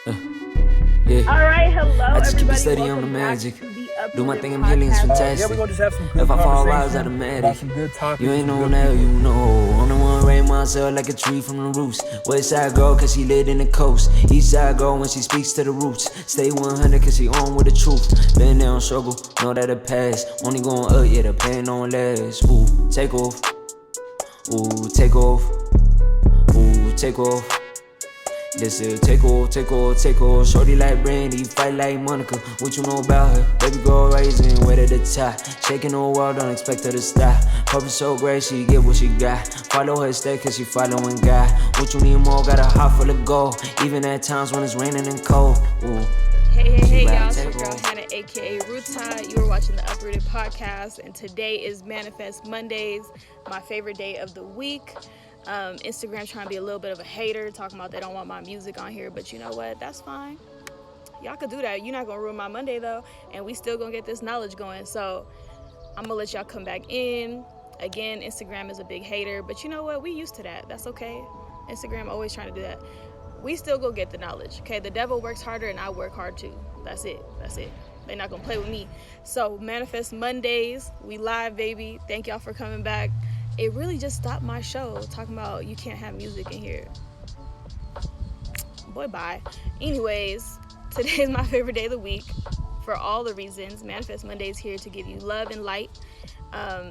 Yeah. All right, hello, I just keep it everybody. steady on Welcome the back magic. to the Do my Uprooted thing, I'm healing, it's Podcast. fantastic. Yeah, we're gonna just have some good If I fall, I was conversation automatic. about some good topics. You ain't some know good now, you people. know. I'm the one raise myself like a tree from the roots. West side girl, cause she lit in the coast. East side girl when she speaks to the roots. Stay 100 cause she on with the truth. Been there on struggle, know that it pass. Only going up, yeah, the pain don't last. Ooh, take off. Ooh, take off. Ooh, take off. This is take off. Shorty like Brandy, fight like Monica. What you know about her? Baby girl rising, wet at the top. Shaking the world, don't expect her to stop. Purpose so great, she get what she got. Follow her step, cause she following God. What you need more, got a heart full of gold. Even at times when it's raining and cold. Ooh. Hey, y'all, it's your girl Hannah, aka Ruta. You are watching the Uprooted Podcast, and today is Manifest Mondays, my favorite day of the week. Instagram trying to be a little bit of a hater, talking about they don't want my music on here, but you know what? That's fine. Y'all could do that. You're not going to ruin my Monday, though, and we still going to get this knowledge going, so I'm going to let y'all come back in. Again, Instagram is a big hater, but you know what? We used to that. That's okay. Instagram always trying to do that. We still go get the knowledge, okay? The devil works harder and I work hard too. That's it. They're not gonna play with me. So Manifest Mondays, we live, baby. Thank y'all for coming back. It really just stopped my show talking about you can't have music in here. Boy, bye. Anyways, today is my favorite day of the week for all the reasons. Manifest Mondays here to give you love and light.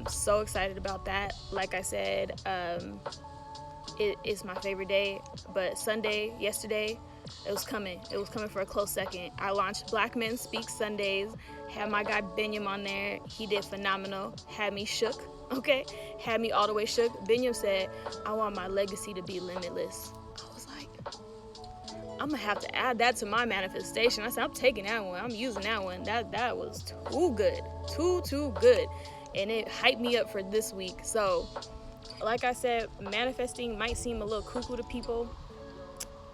So excited about that. Like I said, it is my favorite day, but Sunday, yesterday, it was coming for a close second. I launched Black Men Speak Sundays, had my guy Benyam on there. He did phenomenal, had me shook, okay? Had me all the way shook. Benyam said, I want my legacy to be limitless. I was like, I'm gonna have to add that to my manifestation. I said, I'm taking that one, I'm using that one. That was too good, too good. And it hyped me up for this week. So, like I said, manifesting might seem a little cuckoo to people,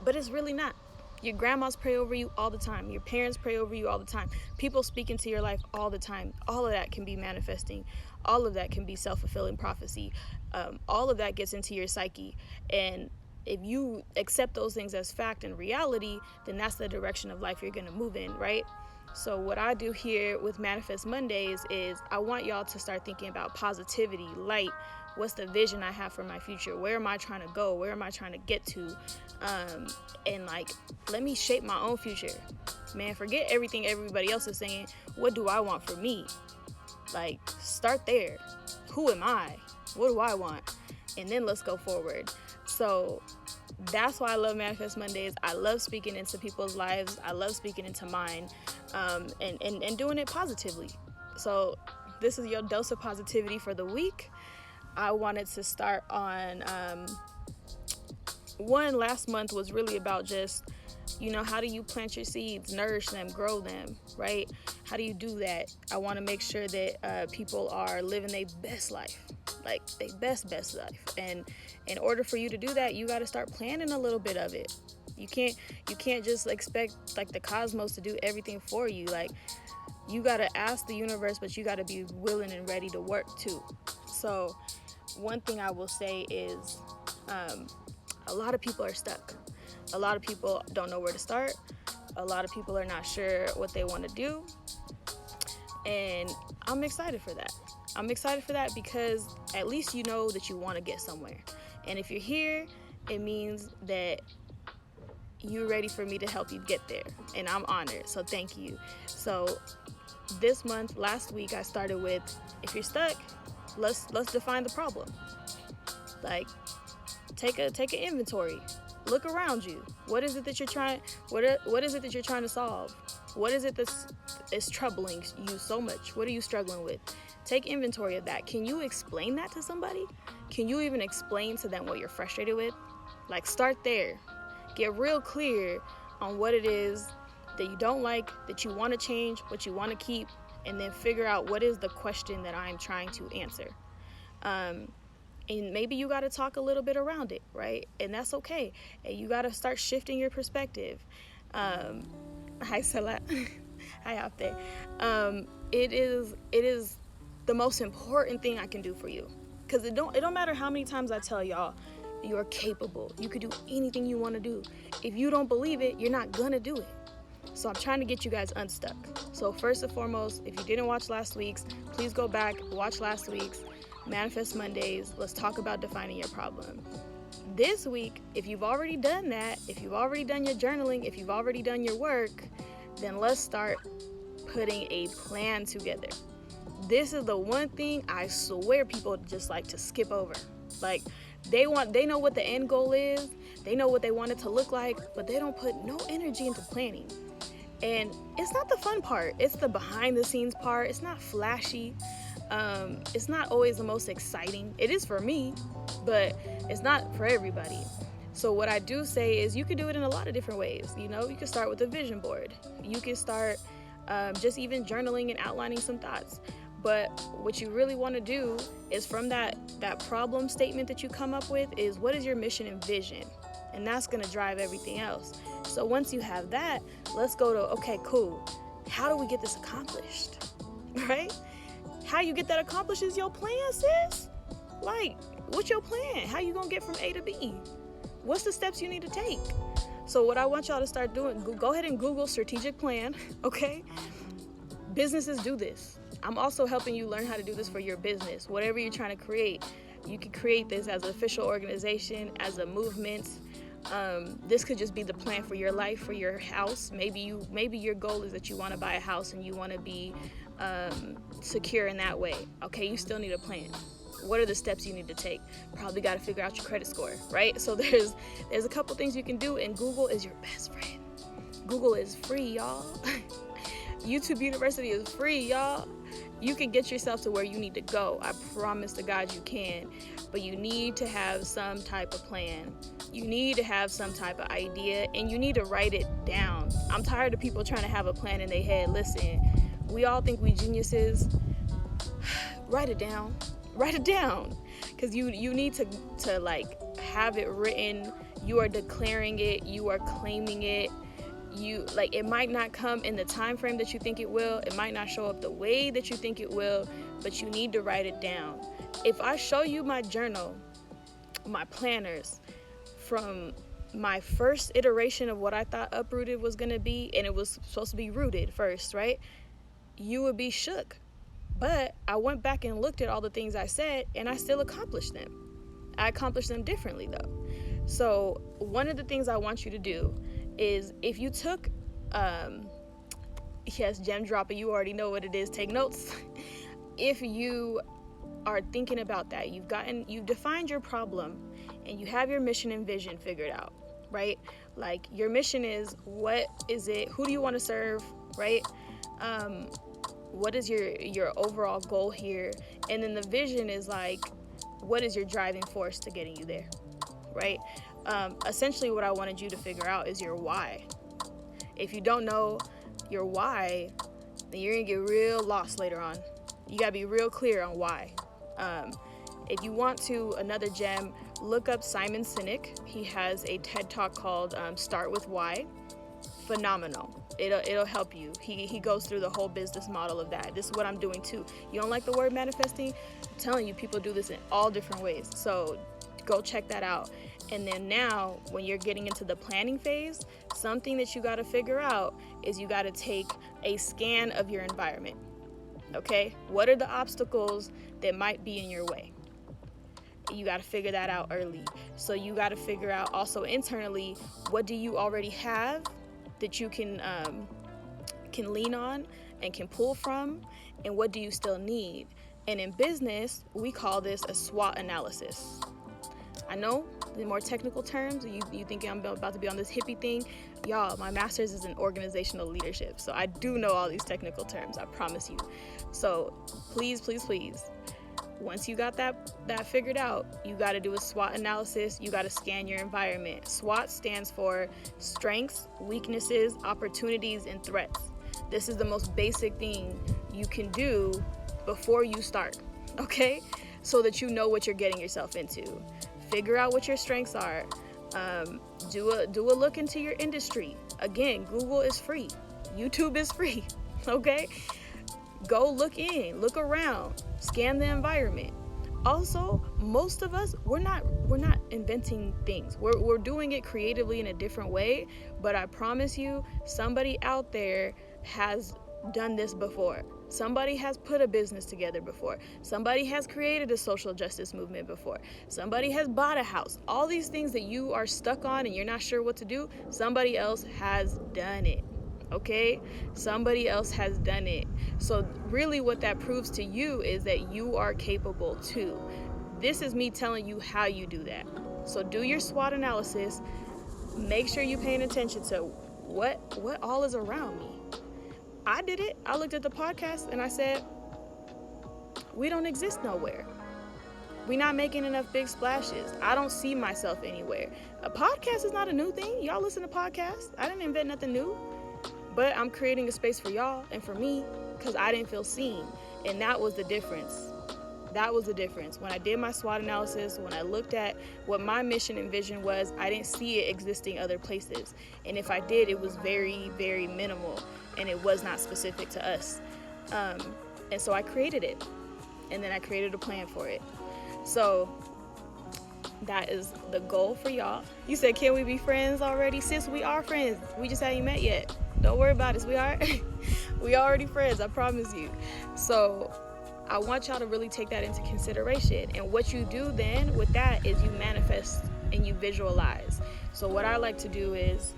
but it's really not. Your grandmas pray over you all the time. Your parents pray over you all the time. People speak into your life all the time. All of that can be manifesting. All of that can be self-fulfilling prophecy. All of that gets into your psyche. And if you accept those things as fact and reality, then that's the direction of life you're going to move in, right? So what I do here with Manifest Mondays is I want y'all to start thinking about positivity, light. What's the vision I have for my future? Where am I trying to go? Where am I trying to get to? And like, let me shape my own future. Man, forget everything everybody else is saying. What do I want for me? Like, start there. Who am I? What do I want? And then let's go forward. So that's why I love Manifest Mondays. I love speaking into people's lives. I love speaking into mine, and doing it positively. So this is your dose of positivity for the week. I wanted to start on one last month was really about just, how do you plant your seeds, nourish them, grow them, right? How do you do that? I want to make sure that people are living their best life, like their best life. And in order for you to do that, you got to start planning a little bit of it. You can't just expect like the cosmos to do everything for you. Like, you got to ask the universe, but you got to be willing and ready to work too. So one thing I will say is a lot of people are stuck. A lot of people don't know where to start. A lot of people are not sure what they want to do. And I'm excited for that. I'm excited for that because at least you know that you want to get somewhere. And if you're here, it means that you're ready for me to help you get there. And I'm honored. So thank you. So this month, last week, I started with, if you're stuck, let's define the problem. Like, take an inventory. Look around you. What is it that you're trying to solve? What is it that's troubling you so much? What are you struggling with? Take inventory of that. Can you explain that to somebody? Can you even explain to them what you're frustrated with? Like, start there. Get real clear on what it is that you don't like, that you want to change, what you want to keep, and then figure out what is the question that I'm trying to answer. And maybe you got to talk a little bit around it, right? And that's okay. And you got to start shifting your perspective. Hi, Salah. Hi, out there. It is the most important thing I can do for you. Because it don't matter how many times I tell y'all, You're capable. You could do anything you want to do. If you don't believe it, you're not gonna do it. So I'm trying to get you guys unstuck. So first and foremost, if you didn't watch last week's, please go back, watch last week's Manifest Mondays. Let's talk about defining your problem. This week, if you've already done that, if you've already done your journaling, if you've already done your work, then let's start putting a plan together. This is the one thing I swear people just like to skip over. Like, they know what the end goal is, they know what they want it to look like, but they don't put no energy into planning. And it's not the fun part, it's the behind the scenes part. It's not flashy, it's not always the most exciting. It is for me, but it's not for everybody. So what I do say is you can do it in a lot of different ways. You know, you can start with a vision board. You can start just even journaling and outlining some thoughts. But what you really want to do is from that problem statement that you come up with is, what is your mission and vision? And that's going to drive everything else. So once you have that, let's go to, okay, cool. How do we get this accomplished? Right? How you get that accomplished is your plan, sis. Like, what's your plan? How you going to get from A to B? What's the steps you need to take? So what I want y'all to start doing, go ahead and Google strategic plan, okay? Businesses do this. I'm also helping you learn how to do this for your business. Whatever you're trying to create, you can create this as an official organization, as a movement. This could just be the plan for your life, for your house. Maybe your goal is that you want to buy a house and you want to be secure in that way. Okay, you still need a plan. What are the steps you need to take? Probably got to figure out your credit score, right? So there's a couple things you can do, and Google is your best friend. Google is free, y'all. YouTube University is free, y'all. You can get yourself to where you need to go. I promise to God you can. But you need to have some type of plan. You need to have some type of idea, and you need to write it down. I'm tired of people trying to have a plan in their head. Listen, we all think we geniuses. Write it down. Write it down. Because you need to like have it written. You are declaring it. You are claiming it. It might not come in the time frame that you think it will. It might not show up the way that you think it will, but you need to write it down. If I show you my journal, my planners, from my first iteration of what I thought uprooted was going to be, and it was supposed to be rooted first, right? You would be shook. But I went back and looked at all the things I said, and I still accomplished them. I accomplished them differently, though. So one of the things I want you to do is, if you took, yes, gem dropper, you already know what it is, take notes. If you are thinking about that, you've defined your problem, and you have your mission and vision figured out, right? Like, your mission is, what is it? Who do you want to serve, right? What is your overall goal here? And then the vision is like, what is your driving force to getting you there, right? Essentially what I wanted you to figure out is your why. If you don't know your why, then you're gonna get real lost later on. You gotta be real clear on why. If you want to, another gem, look up Simon Sinek. He has a TED Talk called Start With Why. Phenomenal. It'll help you. He goes through the whole business model of that. This is what I'm doing too. You don't like the word manifesting? I'm telling you, people do this in all different ways. So go check that out. And then now, when you're getting into the planning phase, something that you got to figure out is you got to take a scan of your environment. Okay? What are the obstacles that might be in your way? You got to figure that out early. So you got to figure out also internally, what do you already have that you can lean on and can pull from, and what do you still need? And in business, we call this a SWOT analysis. I know the more technical terms, you think I'm about to be on this hippie thing. Y'all, my master's is in organizational leadership, so I do know all these technical terms, I promise you. So please, please, please, once you got that figured out, you got to do a SWOT analysis. You got to scan your environment. SWOT stands for strengths, weaknesses, opportunities, and threats. This is the most basic thing you can do before you start, okay? So that you know what you're getting yourself into. Figure out what your strengths are. Do a look into your industry. Again, Google is free. YouTube is free, okay? Go look around, scan the environment. Also, most of us, we're not inventing things. We're doing it creatively in a different way, but I promise you, somebody out there has done this before. Somebody has put a business together before. Somebody has created a social justice movement before. Somebody has bought a house. All these things that you are stuck on and you're not sure what to do, somebody else has done it. Okay? Somebody else has done it. So really what that proves to you is that you are capable too. This is me telling you how you do that. So do your SWOT analysis. Make sure you're paying attention to what all is around me. I did it. I looked at the podcast and I said, we don't exist nowhere. We're not making enough big splashes. I don't see myself anywhere. A podcast is not a new thing. Y'all listen to podcasts. I didn't invent nothing new. But I'm creating a space for y'all and for me because I didn't feel seen. And that was the difference. That was the difference. When I did my SWOT analysis, when I looked at what my mission and vision was, I didn't see it existing other places. And if I did, it was very, very minimal. And it was not specific to us. And so I created it. And then I created a plan for it. So that is the goal for y'all. You said, can we be friends already? Sis, we are friends. We just haven't met yet. Don't worry about it, sweetheart. We already friends, I promise you. So I want y'all to really take that into consideration. And what you do then with that is you manifest and you visualize. So what I like to do is,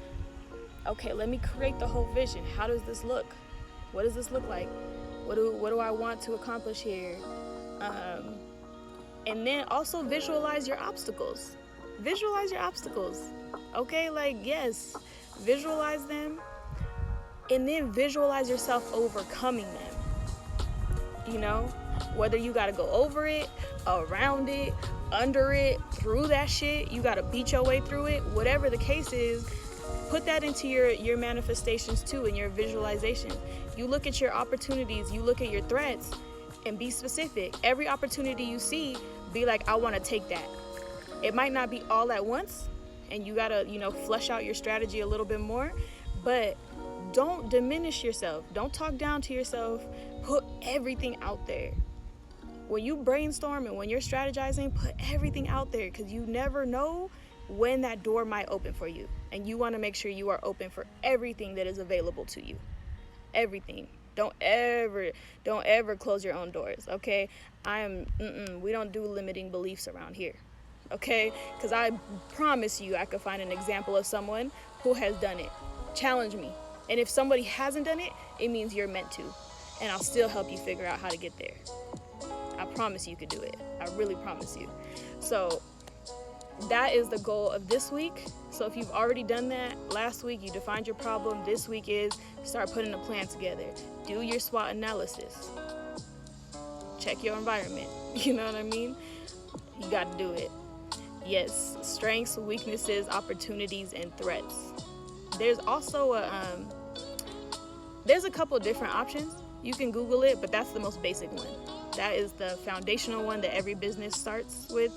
okay, let me create the whole vision. How does this look? What does this look like? What do I want to accomplish here? And then also visualize your obstacles. Visualize your obstacles. Okay, like, yes, visualize them. And then visualize yourself overcoming them. You know, whether you got to go over it, around it, under it, through that shit, you got to beat your way through it. Whatever the case is, put that into your manifestations too, and your visualization. You look at your opportunities, you look at your threats, and be specific. Every opportunity you see, be like, I want to take that. It might not be all at once, and you got to, flesh out your strategy a little bit more, but don't diminish yourself. Don't talk down to yourself. Put everything out there. When you brainstorm and when you're strategizing, put everything out there, because you never know when that door might open for you. And you want to make sure you are open for everything that is available to you. Everything. Don't ever close your own doors, okay? We don't do limiting beliefs around here, okay? Because I promise you I could find an example of someone who has done it. Challenge me. And if somebody hasn't done it, it means you're meant to. And I'll still help you figure out how to get there. I promise you could do it. I really promise you. So that is the goal of this week. So if you've already done that, last week you defined your problem, this week is start putting a plan together. Do your SWOT analysis. Check your environment. You know what I mean? You got to do it. Yes, strengths, weaknesses, opportunities, and threats. There's also there's a couple different options. You can Google it, but that's the most basic one. That is the foundational one that every business starts with.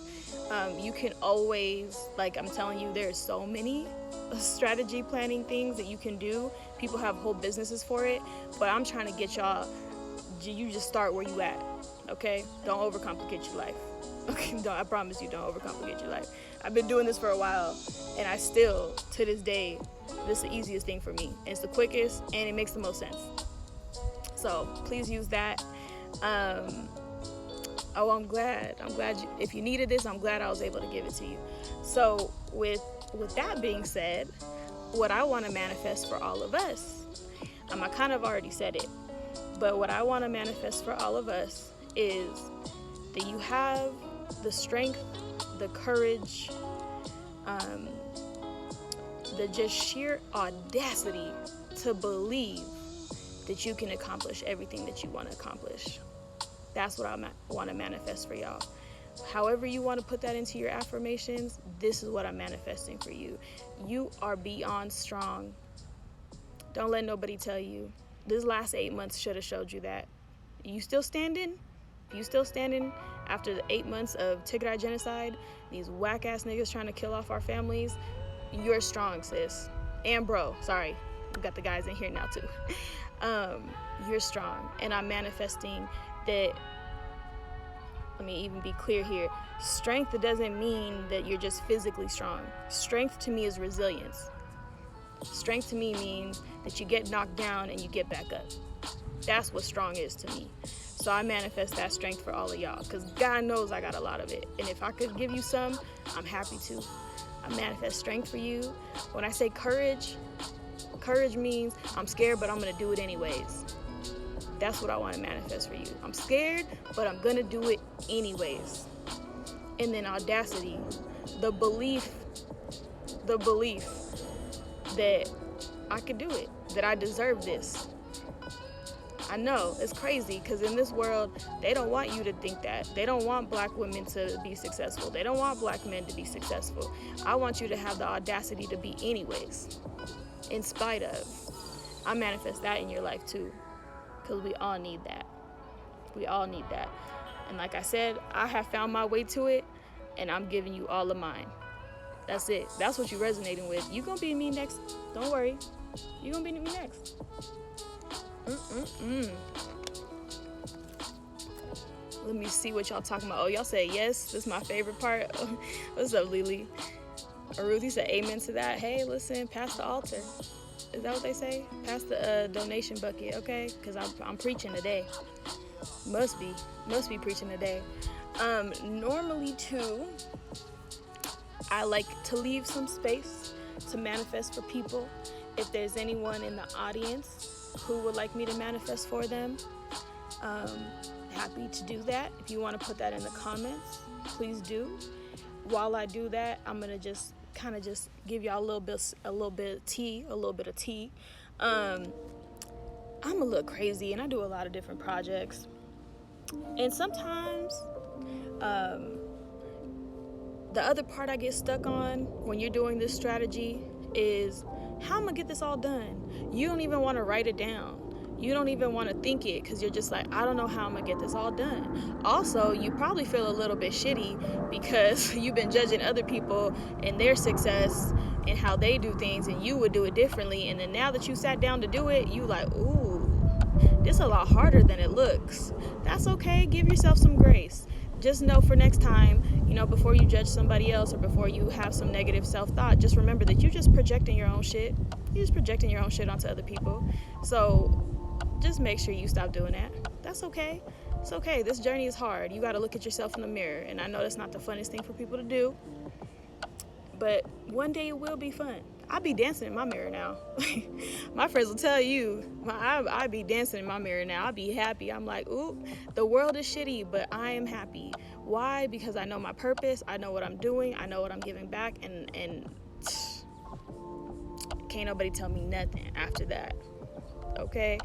You can always, like I'm telling you, there's so many strategy planning things that you can do. People have whole businesses for it, but I'm trying to get y'all, you just start where you at, okay? Don't overcomplicate your life. Okay, I promise you, don't overcomplicate your life. I've been doing this for a while, and I still, to this day, this is the easiest thing for me. It's the quickest, and it makes the most sense. So please use that. I'm glad if you needed this, I'm glad I was able to give it to you. So with that being said, what I want to manifest for all of us, I kind of already said it, but what I want to manifest for all of us is that you have the strength, the courage, the just sheer audacity to believe that you can accomplish everything that you want to accomplish. That's what I want to manifest for y'all. However you want to put that into your affirmations, this is what I'm manifesting for you. You are beyond strong. Don't let nobody tell you. This last 8 months should have showed you that. You still standing? You still standing after the 8 months of Tigray genocide? These whack-ass niggas trying to kill off our families? You're strong, sis. And bro, sorry. We got the guys in here now too. You're strong. And I'm manifesting that let me even be clear here. Strength doesn't mean that you're just physically strong. Strength to me is resilience. Strength to me means that you get knocked down and you get back up. That's what strong is to me. So I manifest that strength for all of y'all, because God knows I got a lot of it. And if I could give you some, I'm happy to. I manifest strength for you. When I say courage, courage means I'm scared, but I'm going to do it anyways. That's what I want to manifest for you. I'm scared, but I'm going to do it anyways. And then audacity, the belief that I could do it, that I deserve this. I know, it's crazy, because in this world, they don't want you to think that. They don't want black women to be successful. They don't want black men to be successful. I want you to have the audacity to be anyways, in spite of. I manifest that in your life too, because we all need that. We all need that. And like I said, I have found my way to it, and I'm giving you all of mine. That's it. That's what you're resonating with. You're going to be me next. Don't worry. You're going to be me next. Let me see what y'all talking about. Oh, y'all say yes. This is my favorite part. What's up, Lily? Ruthie said amen to that. Hey, listen, pass the altar. Is that what they say? Pass the donation bucket, okay? Because I'm preaching today. Must be preaching today. Normally too, I like to leave some space to manifest for people. If there's anyone in the audience who would like me to manifest for them, happy to do that. If you want to put that in the comments, please do. While I do that, I'm gonna just give y'all a little bit of tea. I'm a little crazy, and I do a lot of different projects, and sometimes the other part I get stuck on when you're doing this strategy is how I'm gonna get this all done. You don't even want to write it down. You don't even want to think it, because you're just like, I don't know how I'm gonna get this all done. Also, you probably feel a little bit shitty because you've been judging other people and their success and how they do things, and you would do it differently. And then now that you sat down to do it, you like, ooh, this is a lot harder than it looks. That's okay. Give yourself some grace. Just know for next time, before you judge somebody else or before you have some negative self-thought, just remember that you're just projecting your own shit. You're just projecting your own shit onto other people. So just make sure you stop doing that. That's okay. It's okay. This journey is hard. You got to look at yourself in the mirror. And I know that's not the funnest thing for people to do, but one day it will be fun. I be dancing in my mirror now. My friends will tell you, I be dancing in my mirror now. I be happy. I'm like, ooh, the world is shitty, but I am happy. Why? Because I know my purpose. I know what I'm doing. I know what I'm giving back. And can't nobody tell me nothing after that. Okay?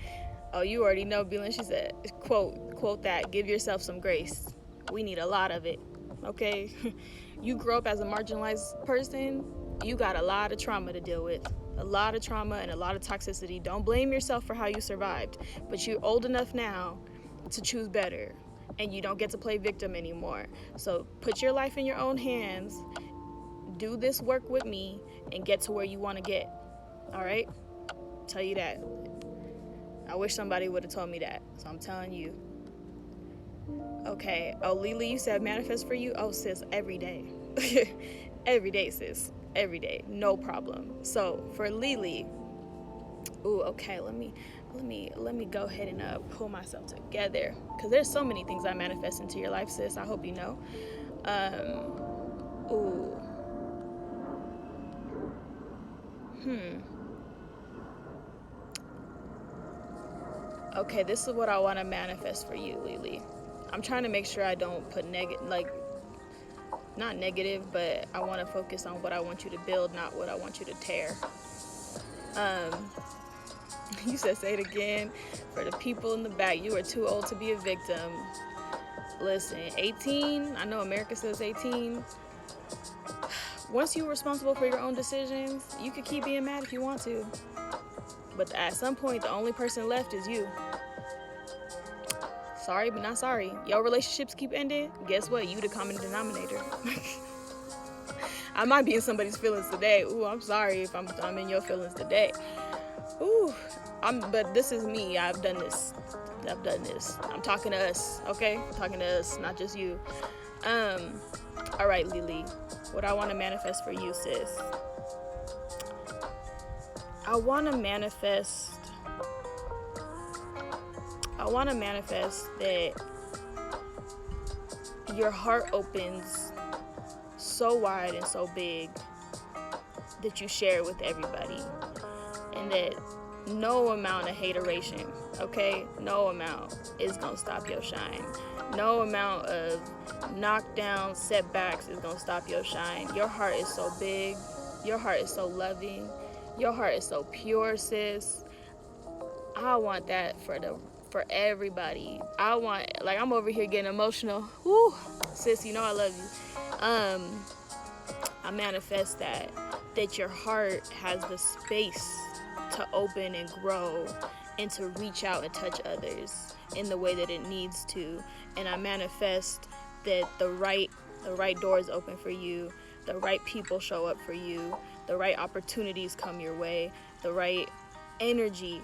Oh, you already know, Belen. She said, quote that, give yourself some grace. We need a lot of it. Okay? You grow up as a marginalized person, you got a lot of trauma to deal with. A lot of trauma and a lot of toxicity. Don't blame yourself for how you survived. But you're old enough now to choose better. And you don't get to play victim anymore. So put your life in your own hands. Do this work with me and get to where you want to get. All right? Tell you that. I wish somebody would have told me that. So I'm telling you. Okay. Oh, Lily, you said manifest for you? Oh, sis, every day. Every day, sis. Every day. No problem. So for Lily, ooh, okay, let me go ahead and pull myself together, because there's so many things I manifest into your life, sis. I hope you know. Okay, this is what I want to manifest for you, Lily. I'm trying to make sure I don't put not negative, but I want to focus on what I want you to build, not what I want you to tear. You said, say it again. For the people in the back, you are too old to be a victim. Listen, 18, I know America says 18. Once you're responsible for your own decisions, you can keep being mad if you want to. But at some point, the only person left is you. Sorry, but not sorry. Your relationships keep ending. Guess what? You the common denominator. I might be in somebody's feelings today. Ooh, I'm sorry if I'm in your feelings today. Ooh, but this is me. I've done this. I'm talking to us, okay? I'm talking to us, not just you. All right, Lily. What I want to manifest for you, sis. I want to manifest that your heart opens so wide and so big that you share it with everybody, and that no amount of hateration, okay, no amount is gonna stop your shine. No amount of knockdown setbacks is gonna stop your shine. Your heart is so big, your heart is so loving, your heart is so pure, sis. I want that for everybody. I'm over here getting emotional. Woo, sis, you know I love you. I manifest that your heart has the space to open and grow and to reach out and touch others in the way that it needs to. And I manifest that the right doors open for you, the right people show up for you, the right opportunities come your way, the right energy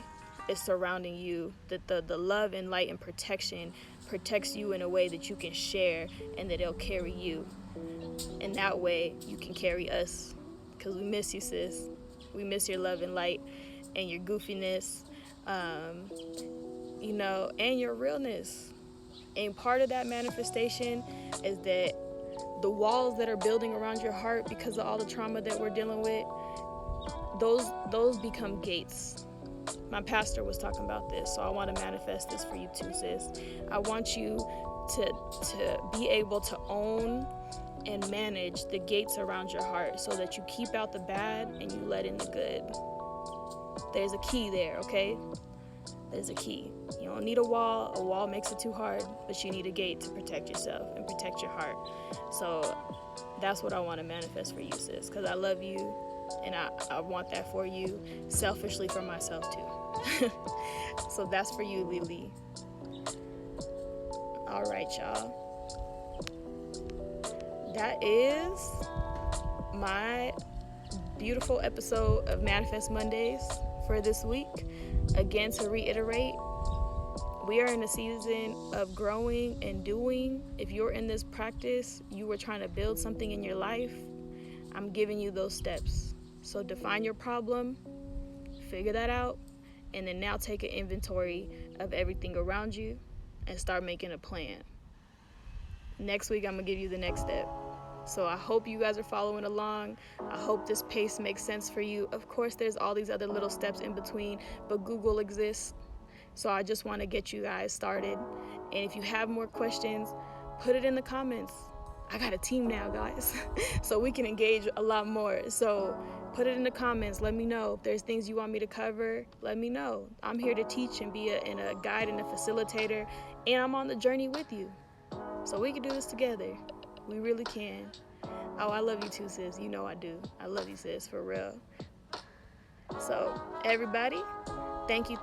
is surrounding you, that the love and light and protection protects you in a way that you can share, and that it'll carry you. And that way you can carry us, because we miss you, sis. We miss your love and light and your goofiness, and your realness. And part of that manifestation is that the walls that are building around your heart because of all the trauma that we're dealing with, those become gates. My pastor was talking about this, so I want to manifest this for you too, sis. I want you to be able to own and manage the gates around your heart, so that you keep out the bad and you let in the good. There's a key there, okay? There's a key. You don't need a wall. A wall makes it too hard, but you need a gate to protect yourself and protect your heart. So that's what I want to manifest for you, sis, because I love you, and I want that for you, selfishly for myself too. So that's for you, Lily. All right, y'all. That is my beautiful episode of Manifest Mondays for this week. Again, to reiterate, we are in a season of growing and doing. If you're in this practice, you were trying to build something in your life, I'm giving you those steps. So define your problem, figure that out, and then now take an inventory of everything around you and start making a plan. Next week, I'm going to give you the next step. So I hope you guys are following along. I hope this pace makes sense for you. Of course, there's all these other little steps in between, but Google exists. So I just want to get you guys started. And if you have more questions, put it in the comments. I got a team now, guys, so we can engage a lot more. So put it in the comments. Let me know if there's things you want me to cover. Let me know. I'm here to teach and be a guide and a facilitator, and I'm on the journey with you. So we can do this together. We really can. Oh, I love you too, sis. You know I do. I love you, sis, for real. So, everybody, thank you.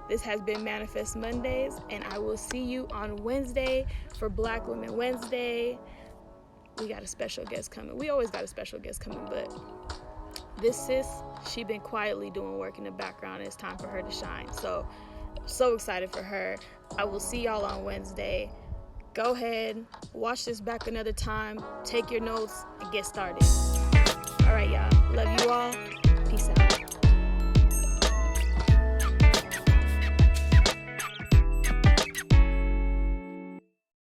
This has been Manifest Mondays, and I will see you on Wednesday for Black Women Wednesday. We got a special guest coming. We always got a special guest coming, but this sis, she been quietly doing work in the background, and it's time for her to shine. So excited for her. I will see y'all on Wednesday. Go ahead, watch this back another time, take your notes, and get started. All right, y'all. Love you all. Peace out.